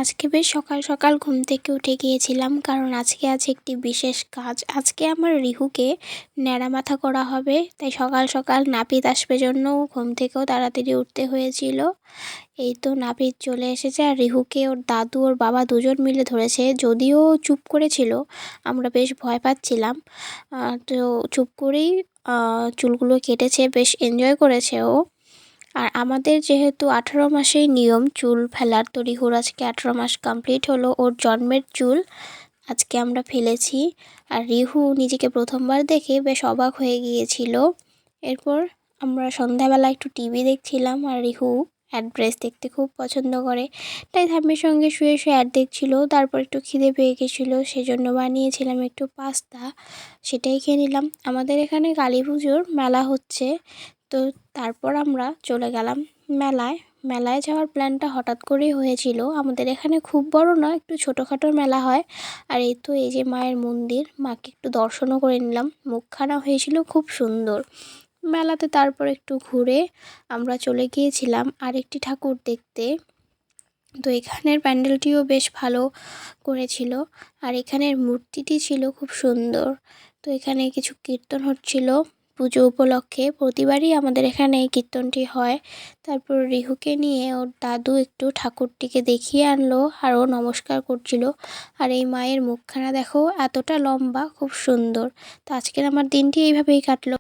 আজকে বেশ সকাল সকাল ঘুম থেকে উঠে গিয়েছিলাম, কারণ আজকে আছে একটি বিশেষ কাজ। আজকে আমার রিহুকে ন্যাড়া মাথা করা হবে, তাই সকাল সকাল নাপিত আসবে জন্য ঘুম থেকেও তাড়াতাড়ি উঠতে হয়েছিল। এই তো নাপিত চলে এসেছে, আর রিহুকে ওর দাদু ওর বাবা দুজন মিলে ধরেছে। যদিও চুপ করেছিল, আমরা বেশ ভয় পাচ্ছিলাম। তো চুপ করেই চুলগুলো কেটেছে, বেশ এনজয় করেছে ও। আর আমাদের যেহেতু 18 মাসেই নিয়ম চুল ফেলার, তো রিহুর আজকে 18 মাস কমপ্লিট হলো। ওর জন্মের চুল আজকে আমরা ফেলেছি। আর রিহু নিজেকে প্রথমবার দেখে বেশ অবাক হয়ে গিয়েছিল। এরপর আমরা সন্ধ্যাবেলা একটু টিভি দেখছিলাম, আর রিহু অ্যাড্রেস দেখতে খুব পছন্দ করে, তাই ঠাম্মির সঙ্গে শুয়ে শুয়ে অ্যাড দেখছিল। তারপর একটু খিদে পেয়ে গেছিলো, সেজন্য বানিয়েছিলাম একটু পাস্তা, সেটাই খেয়ে নিলাম। আমাদের এখানে কালী পুজোর মেলা হচ্ছে, তো তারপর আমরা চলে গেলাম মেলায়। মেলায় যাওয়ার প্ল্যানটা হঠাৎ করেই হয়েছিল। আমাদের এখানে খুব বড় না, একটু ছোটোখাটো মেলা হয়। আর এই তো এই যে মায়ের মন্দির, মাকে একটু দর্শনও করে নিলাম, মুখখানা হয়েছিল খুব সুন্দর মেলাতে। তারপর একটু ঘুরে আমরা চলে গিয়েছিলাম আরেকটি ঠাকুর দেখতে। তো এখানের প্যান্ডেলটিও বেশ ভালো করেছিল, আর এখানের মূর্তিটি ছিল খুব সুন্দর। তো এখানে কিছু কীর্তন হচ্ছিল পুজো উপলক্ষে। প্রতিবারই আমাদের এখানে এই কীর্তনটি হয়। তারপর রিহুকে নিয়ে ওর দাদু একটু ঠাকুরটিকে দেখিয়ে আনলো, আর ও নমস্কার করছিল। আর এই মায়ের মুখখানা দেখো, এতটা লম্বা, খুব সুন্দর। তো আজকের আমার দিনটি এইভাবেই কাটলো।